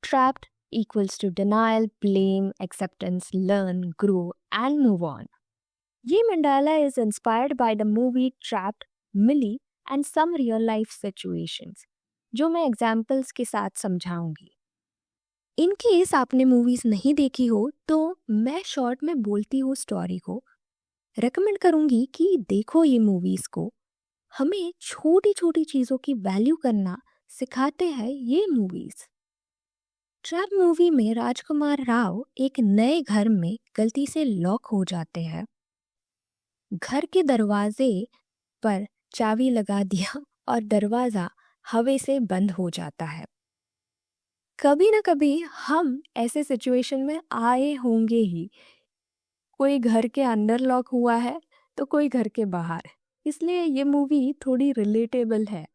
Trapped equals to denial, blame, acceptance, learn, grow, and move on. ये mandala is inspired by the movie Trapped, Millie and some real life situations, जो मैं examples के साथ समझाऊंगी. In case आपने movies नहीं देखी हो तो मैं शॉर्ट में बोलती हूँ स्टोरी को, रेकमेंड करूंगी कि देखो ये मूवीज को. हमें छोटी छोटी चीज़ों की वैल्यू करना सिखाते हैं ये मूवीज. ट्रैप मूवी में राजकुमार राव एक नए घर में गलती से लॉक हो जाते हैं. घर के दरवाजे पर चाबी लगा दिया और दरवाजा हवा से बंद हो जाता है. कभी ना कभी हम ऐसे सिचुएशन में आए होंगे ही. कोई घर के अंदर लॉक हुआ है तो कोई घर के बाहर. इसलिए ये मूवी थोड़ी रिलेटेबल है.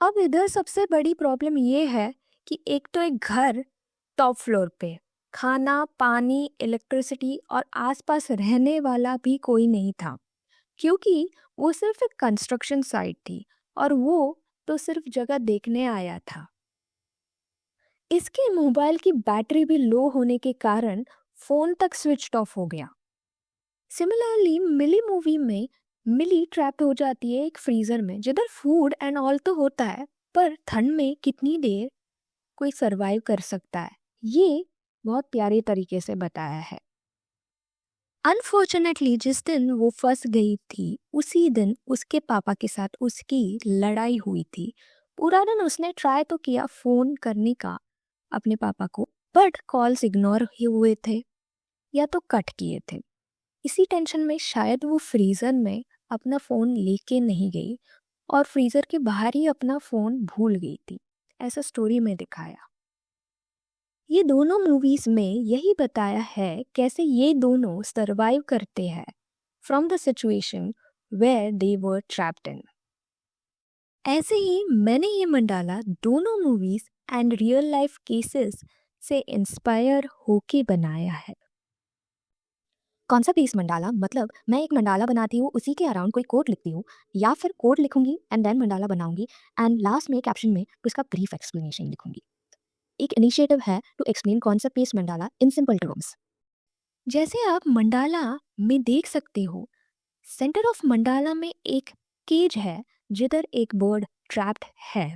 अब इधर सबसे बड़ी प्रॉब्लम ये है कि एक तो एक घर टॉप फ्लोर पे, खाना पानी इलेक्ट्रिसिटी और आसपास रहने वाला भी कोई नहीं था, क्योंकि वो सिर्फ एक कंस्ट्रक्शन साइट थी और वो तो सिर्फ जगह देखने आया था. इसके मोबाइल की बैटरी भी लो होने के कारण फोन तक स्विच ऑफ हो गया. सिमिलरली मिली मूवी में मिली ट्रैप हो जाती है एक फ्रीजर में जिधर फूड एंड ऑल तो होता है, पर ठंड में कितनी देर कोई सरवाइव कर सकता है, ये बहुत प्यारे तरीके से बताया है. अनफॉर्चुनेटली जिस दिन वो फंस गई थी उसी दिन उसके पापा के साथ उसकी लड़ाई हुई थी. पूरा दिन उसने ट्राई तो किया फोन करने का अपने पापा को, बट कॉल्स इग्नोर हुए थे या तो कट किए थे. इसी टेंशन में शायद वो फ्रीजर में अपना फोन लेके नहीं गई और फ्रीजर के बाहर ही अपना फोन भूल गई थी, ऐसा स्टोरी में दिखाया. ये दोनों मूवीज में यही बताया है कैसे ये दोनों सरवाइव करते हैं from the situation where they were trapped in. ऐसे ही मैंने ये मंडाला दोनों movies and real life cases से इंस्पायर होके बनाया है. कौन सा पीस मंडाला, मतलब मैं एक मंडाला बनाती हूँ, उसी के अराउंड कोई कोड लिखती हूँ या फिर कोड लिखूंगी एंड देन मंडाला बनाऊंगी एंड लास्ट में कैप्शन में उसका ब्रीफ एक्सप्लेनेशन लिखूंगी. एक इनिशिएटिव है to explain concept based mandala in simple terms. जैसे आप मंडाला में देख सकते हो, सेंटर ऑफ मंडाला में एक केज है जिधर एक बर्ड ट्रैप्ड है.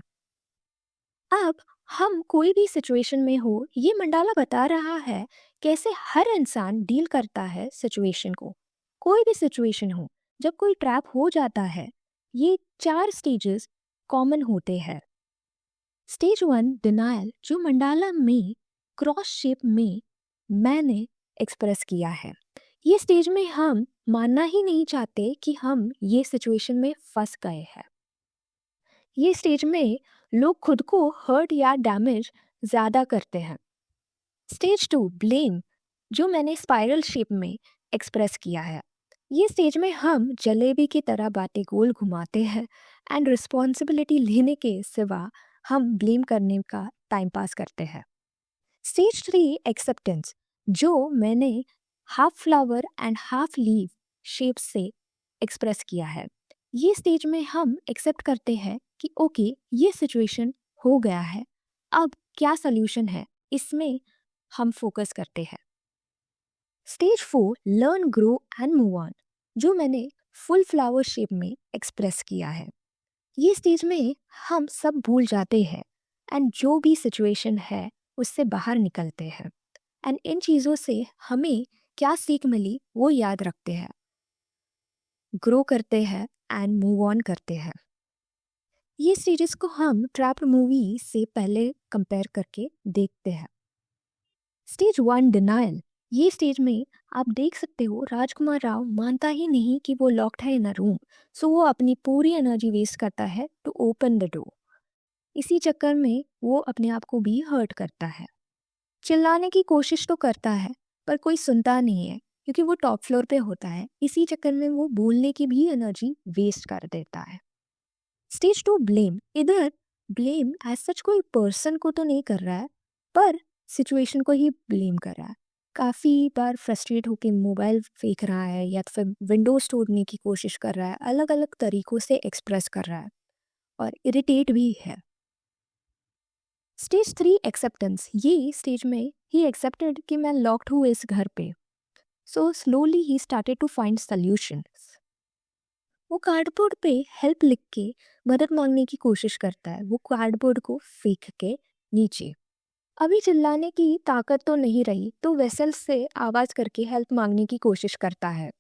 अब हम कोई भी सिचुएशन में हो, ये मंडाला बता रहा है कैसे हर इंसान डील करता है सिचुएशन को. कोई भी सिचुएशन हो, जब कोई ट्रैप हो जाता है, ये 4 स्टेजेस कॉमन होते हैं. स्टेज 1 डिनायल, जो मंडाला में क्रॉस शेप में मैंने एक्सप्रेस किया है. ये स्टेज में हम मानना ही नहीं चाहते कि हम ये सिचुएशन में फंस गए हैं. ये स्टेज में लोग खुद को हर्ट या डैमेज ज़्यादा करते हैं. स्टेज 2 ब्लेम, जो मैंने स्पाइरल शेप में एक्सप्रेस किया है. ये स्टेज में हम जलेबी की तरह बातें गोल घुमाते हैं एंड रिस्पॉन्सिबिलिटी लेने के सिवा हम ब्लेम करने का टाइम पास करते हैं. स्टेज 3 एक्सेप्टेंस, जो मैंने half flower and half leave shape से एक्सप्रेस किया है. ये स्टेज में हम एक्सेप्ट करते हैं कि ओके ये सिचुएशन हो गया है, अब क्या सल्यूशन है, इसमें हम फोकस करते हैं. Stage 4 learn grow and move on, जो मैंने फुल फ्लावर शेप में एक्सप्रेस किया है. ये स्टेज में हम सब भूल जाते हैं एंड जो भी सिचुएशन है उससे बाहर निकलते हैं एंड इन चीज़ों से हमें क्या सीख मिली वो याद रखते हैं, ग्रो करते हैं एंड मूव ऑन करते हैं. ये स्टेजेस को हम ट्रैप मूवी से पहले कंपेयर करके देखते हैं. स्टेज 1 डिनायल, ये स्टेज में आप देख सकते हो राजकुमार राव मानता ही नहीं कि वो लॉक्ड है इन अ रूम, सो वो अपनी पूरी एनर्जी वेस्ट करता है टू ओपन द डोर. इसी चक्कर में वो अपने आप को भी हर्ट करता है. चिल्लाने की कोशिश तो करता है पर कोई सुनता नहीं है क्योंकि वो टॉप फ्लोर पे होता है. इसी चक्कर में वो बोलने की भी एनर्जी वेस्ट कर देता है. स्टेज 2 ब्लेम, इधर ब्लेम एज सच कोई पर्सन को तो नहीं कर रहा है पर सिचुएशन को ही ब्लेम कर रहा है. काफ़ी बार फ्रस्ट्रेट होकर मोबाइल फेंक रहा है या तो फिर विंडोज तोड़ने की कोशिश कर रहा है, अलग अलग तरीक़ों से एक्सप्रेस कर रहा है और इरिटेट भी है. स्टेज 3 एक्सेप्टेंस, ये स्टेज में ही एक्सेप्टेड कि मैं लॉक्ड हूँ इस घर पे। सो स्लोली ही स्टार्टेड टू फाइंड सॉल्यूशंस। वो कार्डबोर्ड पे हेल्प लिख के मदद मांगने की कोशिश करता है, वो कार्डबोर्ड को फेंक के नीचे। अभी चिल्लाने की ताकत तो नहीं रही, तो वेसल से आवाज करके हेल्प मांगने की कोशिश करता है।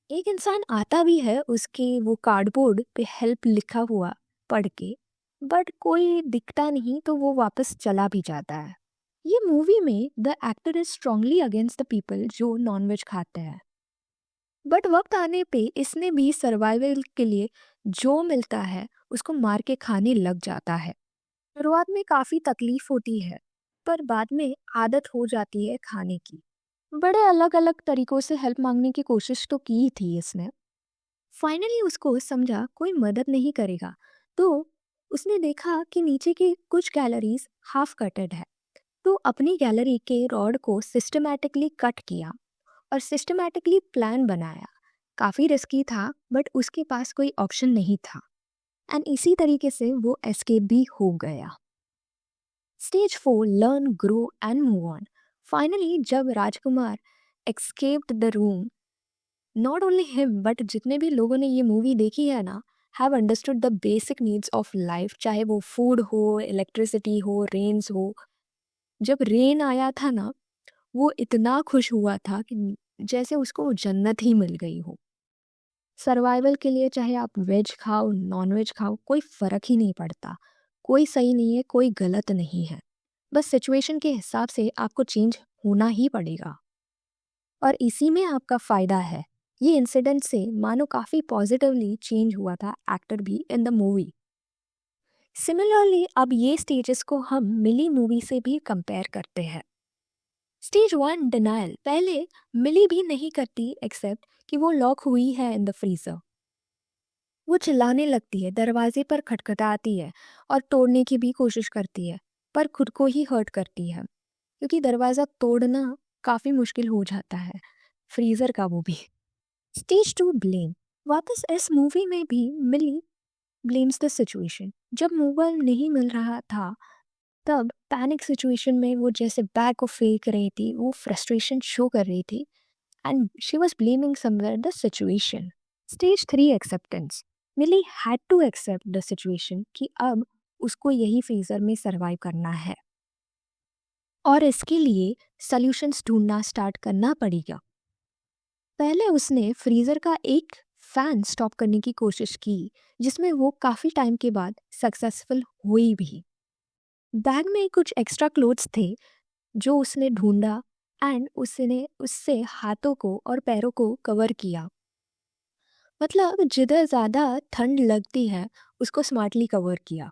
एक इंसान आता भी है उसके वो कार्डबोर्ड पे हेल्प लिखा हुआ पढ़ के, बट कोई दिखता नहीं तो वो वापस चला भी जाता है। ये मूवी में the actor is strongly against the people जो नॉनवेज खाते हैं, बट वक्त आने पे इसने भी सर्वाइवल के लिए जो मिलता है उसको मार के खाने लग जाता है। शुरुआत में काफ़ी तकलीफ होती है, पर बाद में आदत हो जाती है खाने की। बड़े अलग अलग तरीकों से हेल्प मांगने की कोशिश तो की थी इसने। फाइनली उसको समझा कोई मदद नहीं करेगा, तो उसने देखा कि नीचे की कुछ गैलरीज हाफ कटेड है। तो अपनी गैलरी के रॉड को सिस्टमैटिकली कट किया और सिस्टमैटिकली प्लान बनाया। काफ़ी रिस्की था, बट उसके पास कोई ऑप्शन नहीं था, एंड इसी तरीके से वो एस्केप भी हो गया। Stage 4 learn grow and move on. Finally जब राजकुमार escaped the room, not only him but जितने भी लोगों ने ये मूवी देखी है ना, have understood the basic needs of life, चाहे वो फूड हो, इलेक्ट्रिसिटी हो, रेन्स हो। जब रेन आया था ना, वो इतना खुश हुआ था कि जैसे उसको जन्नत ही मिल गई हो। सर्वाइवल के लिए चाहे आप वेज खाओ नॉन वेज खाओ, कोई फ़र्क ही नहीं पड़ता। कोई सही नहीं है, कोई गलत नहीं है। बस सिचुएशन के हिसाब से आपको चेंज होना ही पड़ेगा, और इसी में आपका फ़ायदा है। ये इंसिडेंट से मानो काफ़ी पॉजिटिवली चेंज हुआ था एक्टर भी इन द मूवी। सिमिलरली अब ये स्टेजेस को हम मिली मूवी से भी कंपेयर करते हैं। स्टेज 1 डिनायल, पहले मिली भी नहीं करती एक्सेप्ट कि वो लॉक हुई है इन द फ्रीजर। वो चिल्लाने लगती है, दरवाजे पर खटखटाती है और तोड़ने की भी कोशिश करती है, पर खुद को ही हर्ट करती है, क्योंकि दरवाज़ा तोड़ना काफ़ी मुश्किल हो जाता है, फ्रीज़र का वो भी। स्टेज 2 ब्लेम, वापस इस मूवी में भी मिली ब्लेम्स द सिचुएशन। जब मोबाइल नहीं मिल रहा था, तब पैनिक सिचुएशन में वो जैसे बैग को फेंक रही थी, वो फ्रस्ट्रेशन शो कर रही थी, and she was blaming somewhere the situation. Stage 3 acceptance. Milli had to accept the situation कि अब उसको यही फ्रीजर में सरवाइव करना है, और इसके लिए सॉल्यूशंस ढूंढना स्टार्ट करना पड़ेगा। पहले उसने फ्रीजर का एक फैन स्टॉप करने की कोशिश की, जिसमें वो काफ़ी टाइम के बाद सक्सेसफुल हुई भी। बैग में कुछ एक्स्ट्रा क्लोथ्स थे जो उसने ढूंढा, एंड उसने उससे हाथों को और पैरों को कवर किया। मतलब जिधर ज़्यादा ठंड लगती है उसको स्मार्टली कवर किया।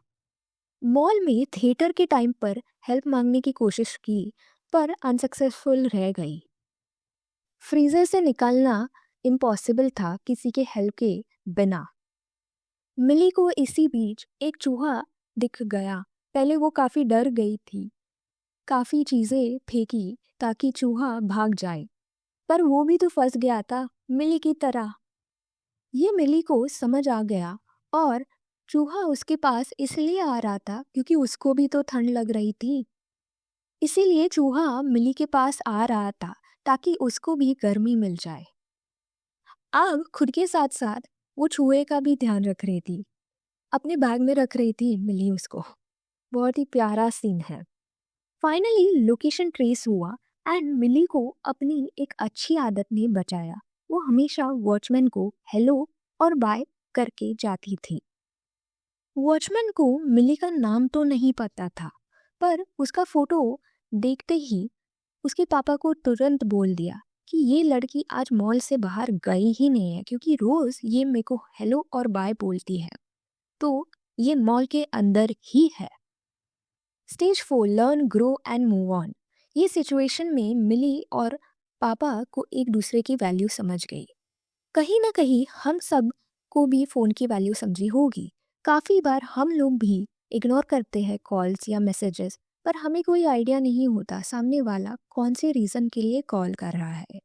मॉल में थिएटर के टाइम पर हेल्प मांगने की कोशिश की, पर अनसक्सेसफुल रह गई। फ्रीजर से निकलना इम्पॉसिबल था किसी के हेल्प के बिना। मिली को इसी बीच एक चूहा दिख गया। पहले वो काफ़ी डर गई थी, काफ़ी चीज़ें फेंकी ताकि चूहा भाग जाए, पर वो भी तो फंस गया था मिली की तरह। ये मिली को समझ आ गया, और चूहा उसके पास इसलिए आ रहा था क्योंकि उसको भी तो ठंड लग रही थी। इसीलिए चूहा मिली के पास आ रहा था ताकि उसको भी गर्मी मिल जाए। अब खुद के साथ साथ वो चूहे का भी ध्यान रख रही थी, अपने बैग में रख रही थी मिली उसको। बहुत ही प्यारा सीन है। फाइनली लोकेशन ट्रेस हुआ, एंड मिली को अपनी एक अच्छी आदत ने बचाया। वो हमेशा वॉचमैन को हेलो और बाय करके जाती थी। वॉचमैन को मिली का नाम तो नहीं पता था, पर उसका फोटो देखते ही उसके पापा को तुरंत बोल दिया कि ये लड़की आज मॉल से बाहर गई ही नहीं है, क्योंकि रोज ये मेरे को हेलो और बाय बोलती है, तो ये मॉल के अंदर ही है। Stage 4 learn grow and move on. ये सिचुएशन में मिली और पापा को एक दूसरे की वैल्यू समझ गई। कहीं ना कहीं हम सब को भी फ़ोन की वैल्यू समझी होगी। काफ़ी बार हम लोग भी इग्नोर करते हैं कॉल्स या मैसेजेस, पर हमें कोई आइडिया नहीं होता सामने वाला कौन से रीज़न के लिए कॉल कर रहा है।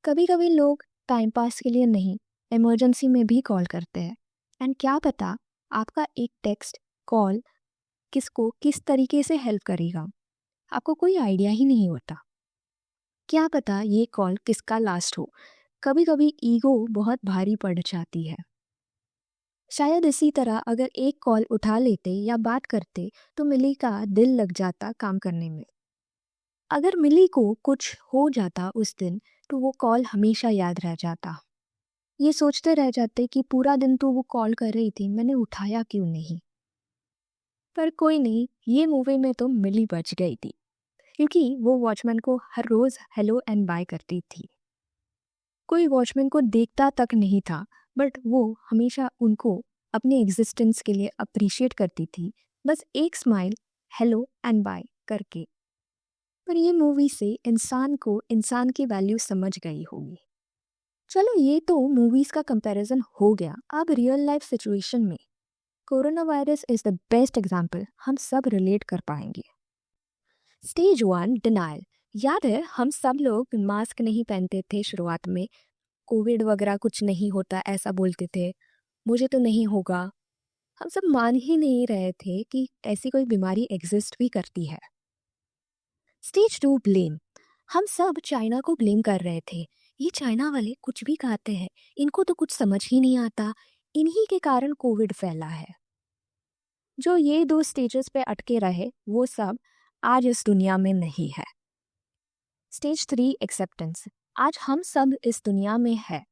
कभी कभी लोग टाइम पास के लिए नहीं, इमरजेंसी में भी कॉल करते हैं, एंड क्या पता आपका एक टेक्स्ट, कॉल किसको किस तरीके से हेल्प करेगा, आपको कोई आइडिया ही नहीं होता। क्या पता ये कॉल किसका लास्ट हो। कभी कभी ईगो बहुत भारी पड़ जाती है। शायद इसी तरह अगर एक कॉल उठा लेते या बात करते तो मिली का दिल लग जाता काम करने में। अगर मिली को कुछ हो जाता उस दिन तो वो कॉल हमेशा याद रह जाता। ये सोचते रह जाते कि पूरा दिन तो वो कॉल कर रही थी, मैंने उठाया क्यों नहीं। पर कोई नहीं, ये मूवी में तो मिली बच गई थी, क्योंकि वो वॉचमैन को हर रोज हेलो एंड बाय करती थी। कोई वॉचमैन को देखता तक नहीं था, बट वो हमेशा उनको अपने एग्जिस्टेंस के लिए अप्रिशिएट करती थी, बस एक स्माइल, हेलो एंड बाय करके। पर ये मूवी से इंसान को इंसान की वैल्यू समझ गई होगी। चलो ये तो मूवीज का कंपैरिजन हो गया। अब रियल लाइफ सिचुएशन में corona virus is the best example, हम सब रिलेट कर पाएंगे। Stage 1 denial. याद है हम सब लोग मास्क नहीं पहनते थे शुरुआत में, कोविड वगैरह कुछ नहीं होता ऐसा बोलते थे, मुझे तो नहीं होगा। हम सब मान ही नहीं रहे थे कि ऐसी कोई बीमारी एग्जिस्ट भी करती है। Stage 2 blame. हम सब चाइना को ब्लेम कर रहे थे, ये चाइना वाले कुछ भी खाते हैं, इनको तो कुछ समझ ही नहीं आता, इन्हीं के कारण कोविड फैला है। जो ये दो स्टेजेस पे अटके रहे वो सब आज इस दुनिया में नहीं है। Stage 3 acceptance. आज हम सब इस दुनिया में है,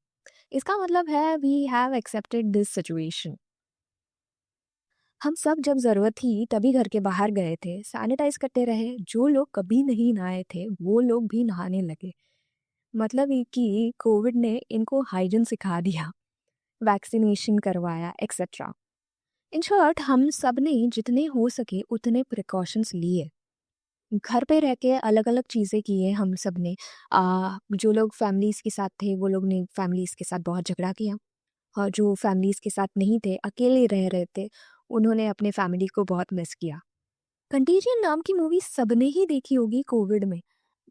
इसका मतलब है we have accepted this situation. हम सब जब जरूरत थी तभी घर के बाहर गए थे, सैनिटाइज करते रहे, जो लोग कभी नहीं नहाए थे वो लोग भी नहाने लगे। मतलब ये कि कोविड ने इनको हाइजीन सिखा दिया, वैक्सीनेशन करवाया एक्सेट्रा। इन शॉर्ट हम सब ने जितने हो सके उतने प्रिकॉशंस लिए, घर पे रह के अलग अलग चीज़ें की है हम सब ने। जो लोग फैमिलीज़ के साथ थे वो लोग ने फैमिलीज़ के साथ बहुत झगड़ा किया, और जो फैमिलीज़ के साथ नहीं थे, अकेले रह रहे थे, उन्होंने अपने फैमिली को बहुत मिस किया। कंटेजियन नाम की मूवी सबने ही देखी होगी कोविड में,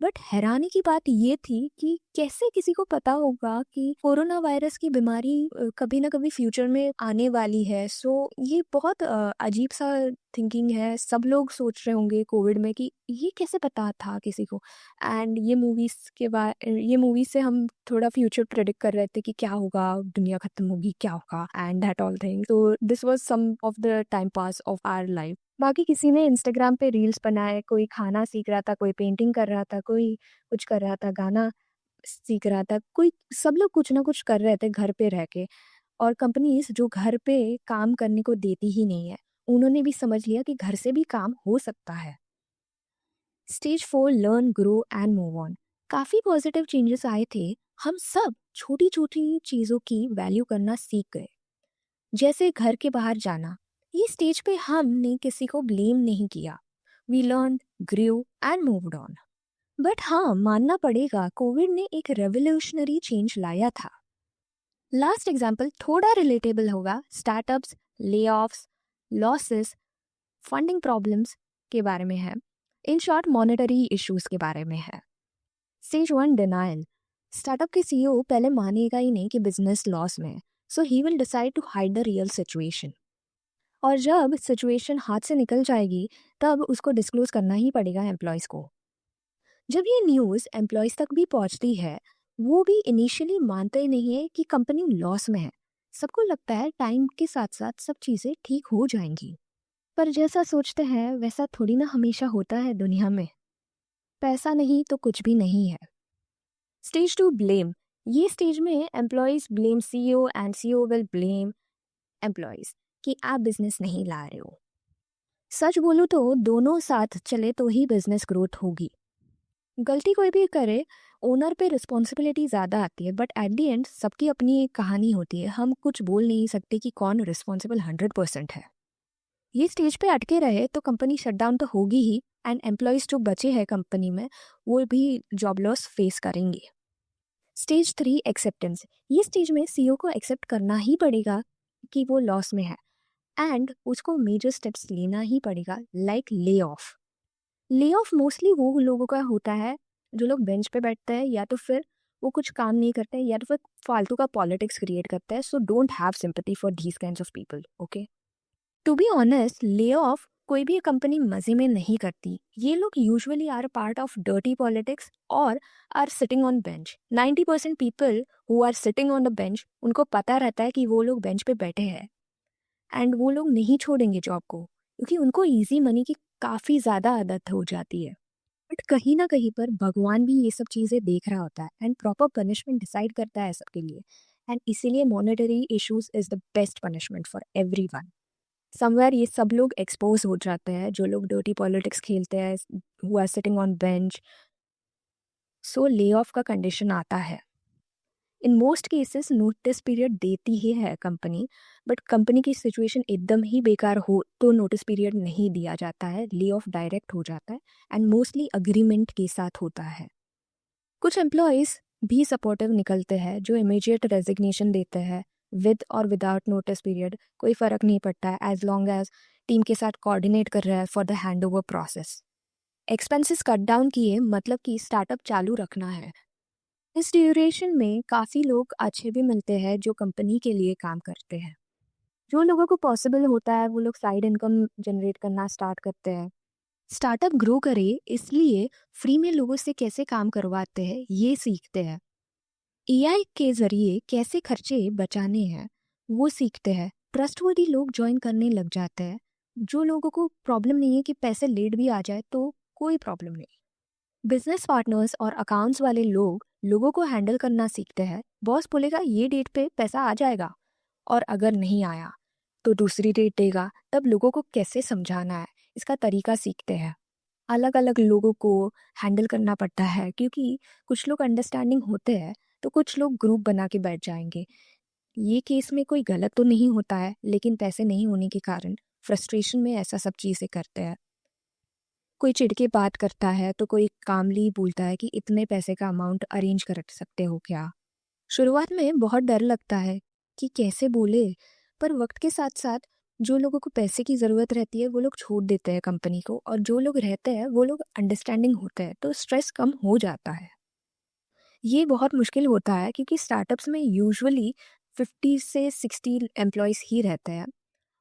बट हैरानी की बात ये थी कि कैसे किसी को पता होगा कि कोरोना वायरस की बीमारी कभी ना कभी फ्यूचर में आने वाली है। सो ये बहुत अजीब सा थिंकिंग है। सब लोग सोच रहे होंगे कोविड में कि ये कैसे पता था किसी को। एंड ये मूवी से हम थोड़ा फ्यूचर प्रेडिक्ट कर रहे थे कि क्या होगा, दुनिया खत्म होगी, क्या होगा, एंड दैट ऑल थिंग। तो this was some of the time pass of our life. बाकी किसी ने इंस्टाग्राम पे रील्स बनाए, कोई खाना सीख रहा था, कोई पेंटिंग कर रहा था, कोई कुछ कर रहा था, गाना सीख रहा था, कोई सब लोग कुछ ना कुछ कर रहे थे घर पे रह के। और कंपनीज जो घर पे काम करने को देती ही नहीं है, उन्होंने भी समझ लिया कि घर से भी काम हो सकता है। Stage 4 learn grow and move on. काफ़ी पॉजिटिव चेंजेस आए थे। हम सब छोटी छोटी चीज़ों की वैल्यू करना सीख गए, जैसे घर के बाहर जाना। ये स्टेज पे हमने किसी को ब्लेम नहीं किया, we learn grew and moved on. But हाँ, मानना पड़ेगा कोविड ने एक रेवोल्यूशनरी चेंज लाया था। लास्ट एग्जाम्पल थोड़ा रिलेटेबल होगा, स्टार्टअप्स, ले ऑफ्स, लॉसेस, फंडिंग प्रॉब्लम्स के बारे में है। इन शॉर्ट मॉनेटरी इश्यूज के बारे में है। Stage 1 denial. स्टार्टअप के सीईओ पहले मानेगा ही नहीं कि बिजनेस लॉस में है, so he will decide to hide the real situation. और जब सिचुएशन हाथ से निकल जाएगी तब उसको डिस्क्लोज करना ही पड़ेगा एम्प्लॉयज़ को। जब ये न्यूज़ एम्प्लॉयज़ तक भी पहुंचती है, वो भी इनिशियली मानते ही नहीं है कि कंपनी लॉस में है। सबको लगता है टाइम के साथ साथ सब चीज़ें ठीक हो जाएंगी, पर जैसा सोचते हैं वैसा थोड़ी ना हमेशा होता है दुनिया में। पैसा नहीं तो कुछ भी नहीं है। Stage 2 blame. ये स्टेज में employees blame CEO and CEO will blame employees कि आप बिजनेस नहीं ला रहे हो। सच बोलूं तो दोनों साथ चले तो ही बिजनेस ग्रोथ होगी। गलती कोई भी करे, ओनर पे रिस्पॉन्सिबिलिटी ज़्यादा आती है, बट एट द एंड सबकी अपनी एक कहानी होती है। हम कुछ बोल नहीं सकते कि कौन रिस्पॉन्सिबल 100% है। ये स्टेज पे अटके रहे तो कंपनी शटडाउन तो होगी ही, एंड एम्प्लॉयज़ जो बचे हैं कंपनी में वो भी जॉब लॉस फेस करेंगे। Stage 3 acceptance. ये स्टेज में सीईओ को एक्सेप्ट करना ही पड़ेगा कि वो लॉस में है, एंड उसको मेजर स्टेप्स लेना ही पड़ेगा, लाइक ले ऑफ मोस्टली वो लोगों का होता है जो लोग बेंच पे बैठते हैं, या तो फिर वो कुछ काम नहीं करते हैं, या तो फिर फालतू का पॉलिटिक्स क्रिएट करते हैं। So don't have sympathy for these kinds of people, okay. To be honest, lay off कोई भी कंपनी मजे में नहीं करती। ये लोग usually are part of dirty politics और are sitting on bench. 90% people who are sitting on the bench, उनको पता रहता है कि वो लोग बेंच पे बैठे हैं एंड वो लोग नहीं छोड़ेंगे जॉब को, क्योंकि उनको इजी मनी की काफ़ी ज़्यादा आदत हो जाती है। बट कहीं ना कहीं पर भगवान भी ये सब चीज़ें देख रहा होता है एंड प्रॉपर पनिशमेंट डिसाइड करता है सबके लिए। एंड इसीलिए monetary issues is the best punishment for every one. Somewhere ये सब लोग एक्सपोज हो जाते हैं, जो लोग डर्टी पॉलिटिक्स खेलते हैं, who are sitting on bench. So lay off का कंडीशन आता है। In most cases notice period देती ही है कंपनी, बट कंपनी की सिचुएशन एकदम ही बेकार हो तो नोटिस पीरियड नहीं दिया जाता है, ले ऑफ डायरेक्ट हो जाता है एंड मोस्टली अग्रीमेंट के साथ होता है। कुछ एम्प्लॉयज़ भी सपोर्टिव निकलते हैं जो इमीडिएट रेजिग्नेशन देते हैं विद और विदाउट नोटिस पीरियड, कोई फ़र्क नहीं पड़ता है एज लॉन्ग एज टीम के साथ कोऑर्डिनेट कर रहा है for the hand over process. Expenses cut down किए मतलब कि स्टार्टअप चालू रखना है। इस ड्यूरेशन में काफ़ी लोग अच्छे भी मिलते हैं जो कंपनी के लिए काम करते हैं। जो लोगों को पॉसिबल होता है वो लोग साइड इनकम जनरेट करना स्टार्ट करते हैं। स्टार्टअप ग्रो करे इसलिए फ्री में लोगों से कैसे काम करवाते हैं ये सीखते हैं। एआई के जरिए कैसे खर्चे बचाने हैं वो सीखते हैं। ट्रस्टवर्दी लोग ज्वाइन करने लग जाते हैं। जो लोगों को प्रॉब्लम नहीं है कि पैसे लेट भी आ जाए तो कोई प्रॉब्लम नहीं। बिजनेस पार्टनर्स और अकाउंट्स वाले लोग लोगों को हैंडल करना सीखते हैं। बॉस बोलेगा ये डेट पे पैसा आ जाएगा, और अगर नहीं आया तो दूसरी डेट देगा। तब लोगों को कैसे समझाना है इसका तरीका सीखते हैं। अलग अलग लोगों को हैंडल करना पड़ता है, क्योंकि कुछ लोग अंडरस्टैंडिंग होते हैं तो कुछ लोग ग्रुप बना के बैठ जाएंगे। ये केस में कोई गलत तो नहीं होता है, लेकिन पैसे नहीं होने के कारण फ्रस्ट्रेशन में ऐसा सब चीज़ें करते हैं। कोई चिढ़ के बात करता है तो कोई कामली बोलता है कि इतने पैसे का अमाउंट अरेंज कर सकते हो क्या। शुरुआत में बहुत डर लगता है कि कैसे बोले, पर वक्त के साथ साथ जो लोगों को पैसे की ज़रूरत रहती है वो लोग छोड़ देते हैं कंपनी को, और जो लोग रहते हैं वो लोग अंडरस्टैंडिंग होते हैं तो स्ट्रेस कम हो जाता है। ये बहुत मुश्किल होता है क्योंकि स्टार्टअप्स में यूजुअली 50 से 60 एम्प्लॉयज़ ही रहते हैं,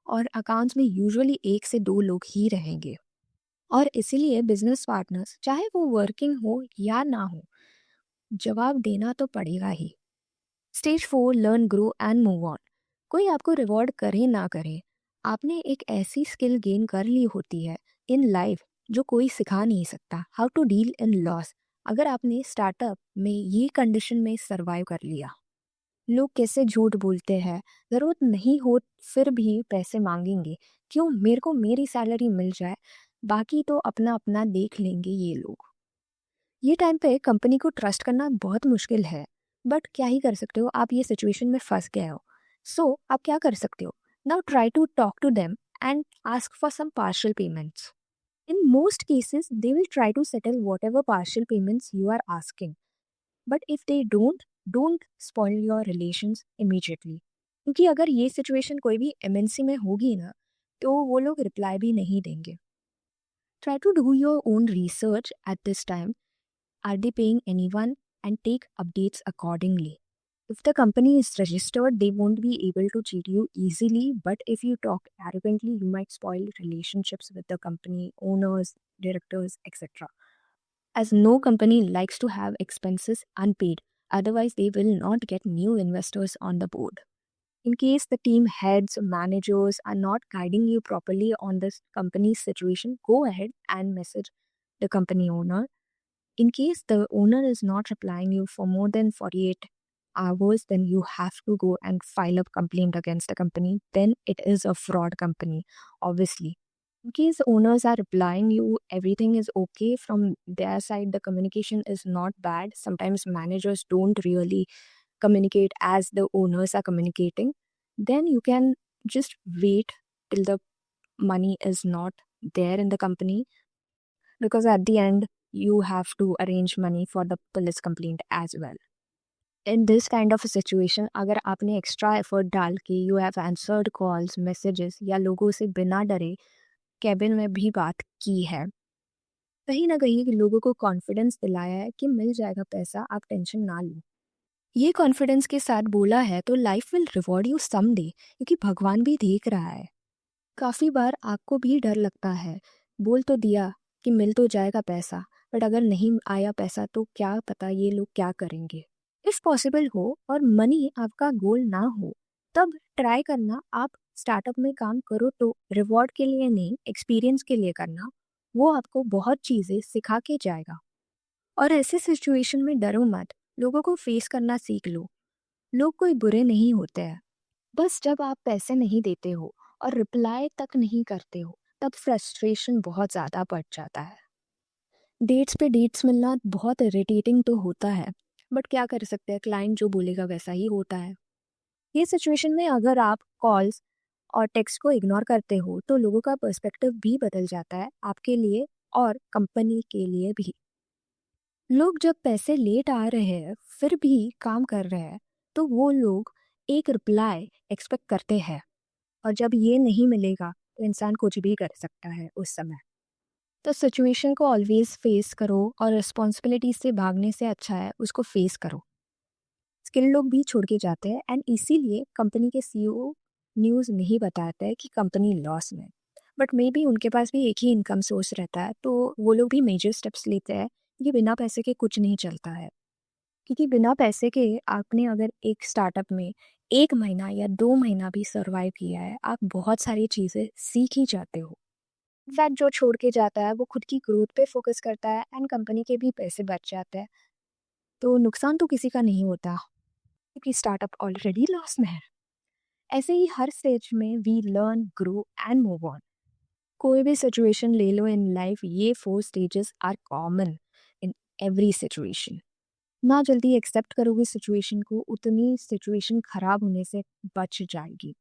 और अकाउंट्स में यूजुअली 1 से 2 लोग ही रहेंगे। और इसीलिए बिजनेस पार्टनर्स चाहे वो वर्किंग हो या ना हो, जवाब देना तो पड़ेगा ही। Stage 4, learn grow and move on. कोई आपको रिवॉर्ड करे ना करे, आपने एक ऐसी स्किल गेन कर ली होती है इन लाइफ जो कोई सिखा नहीं सकता। How to deal in loss, अगर आपने स्टार्टअप में ये कंडीशन में सरवाइव कर लिया। लोग कैसे झूठ बोलते हैं, ज़रूरत नहीं हो फिर भी पैसे मांगेंगे। क्यों, मेरे को मेरी सैलरी मिल जाए, बाकी तो अपना अपना देख लेंगे ये लोग। ये टाइम पे कंपनी को ट्रस्ट करना बहुत मुश्किल है, बट क्या ही कर सकते हो, आप ये सिचुएशन में फंस गए हो। सो आप क्या कर सकते हो, now try to talk to them and ask for some partial payments. In most cases they will try to settle whatever partial payments you are asking, but if they don't spoil your relations immediately, क्योंकि अगर ये situation कोई भी MNC में होगी ना, तो वो लोग रिप्लाई भी नहीं देंगे। Try to do your own research at this time. Are they paying anyone? And take updates accordingly. If the company is registered, they won't be able to cheat you easily. But if you talk arrogantly, you might spoil relationships with the company owners, directors, etc. As no company likes to have expenses unpaid, otherwise, they will not get new investors on the board. In case the team heads, managers are not guiding you properly on this company's situation, go ahead and message the company owner. In case the owner is not replying you for more than 48 hours, then you have to go and file a complaint against the company. Then it is a fraud company, obviously. In case the owners are replying you, everything is okay from their side, the communication is not bad. Sometimes managers don't really communicate as the owners are communicating. Then you can just wait till the money is not there in the company, because at the end you have to arrange money for the police complaint as well. In this kind of a situation, अगर आपने extra effort डाल के you have answered calls, messages या लोगों से बिना डरे cabin में भी बात की है, कहीं ना कहीं लोगों को कॉन्फिडेंस दिलाया है कि मिल जाएगा पैसा, आप टेंशन ना लो, ये कॉन्फिडेंस के साथ बोला है, तो life will reward you someday, क्योंकि भगवान भी देख रहा है। काफ़ी बार आपको भी डर लगता है। बोल तो दिया कि मिल तो जाएगा पैसा, बट अगर नहीं आया पैसा तो क्या पता ये लोग क्या करेंगे। इफ़ पॉसिबल हो और मनी आपका गोल ना हो, तब ट्राई करना आप स्टार्टअप में काम करो तो रिवॉर्ड के लिए नहीं, एक्सपीरियंस के लिए करना। वो आपको बहुत चीज़ें सिखा के जाएगा। और ऐसे सिचुएशन में डरो मत, लोगों को फेस करना सीख लो। लोग कोई बुरे नहीं होते हैं। बस जब आप पैसे नहीं देते हो और रिप्लाई तक नहीं करते हो, तब फ्रस्ट्रेशन बहुत ज़्यादा बढ़ जाता है। डेट्स पे डेट्स मिलना बहुत इरिटेटिंग तो होता है, बट क्या कर सकते हैं, क्लाइंट जो बोलेगा वैसा ही होता है। ये सिचुएशन में अगर आप कॉल्स और टेक्स्ट को इग्नोर करते हो तो लोगों का पर्सपेक्टिव भी बदल जाता है आपके लिए और कंपनी के लिए भी। लोग जब पैसे लेट आ रहे हैं फिर भी काम कर रहे हैं, तो वो लोग एक रिप्लाई एक्सपेक्ट करते हैं, और जब ये नहीं मिलेगा तो इंसान कुछ भी कर सकता है उस समय। तो सिचुएशन को ऑलवेज फेस करो, और रिस्पॉन्सिबिलिटी से भागने से अच्छा है उसको फेस करो। स्किल लोग भी छोड़ के जाते हैं, एंड इसीलिए कंपनी के सीईओ न्यूज़ नहीं बताते हैं कि कंपनी लॉस में। बट मे बी उनके पास भी एक ही इनकम सोर्स रहता है, तो वो लोग भी मेजर स्टेप्स लेते हैं कि बिना पैसे के कुछ नहीं चलता है। क्योंकि बिना पैसे के आपने अगर एक स्टार्टअप में 1 महीना या 2 महीना भी सर्वाइव किया है, आप बहुत सारी चीज़ें सीख ही जाते हो। इनफैक्ट जो छोड़ के जाता है वो खुद की ग्रोथ पे फोकस करता है, एंड कंपनी के भी पैसे बच जाते हैं। तो नुकसान तो किसी का नहीं होता, क्योंकि स्टार्टअप ऑलरेडी लॉस में है। ऐसे ही हर स्टेज में we learn, grow and move on. कोई भी सिचुएशन ले लो इन लाइफ, ये 4 stages are common in every situation. ना जल्दी एक्सेप्ट करोगे सिचुएशन को, उतनी सिचुएशन खराब होने से बच जाएगी।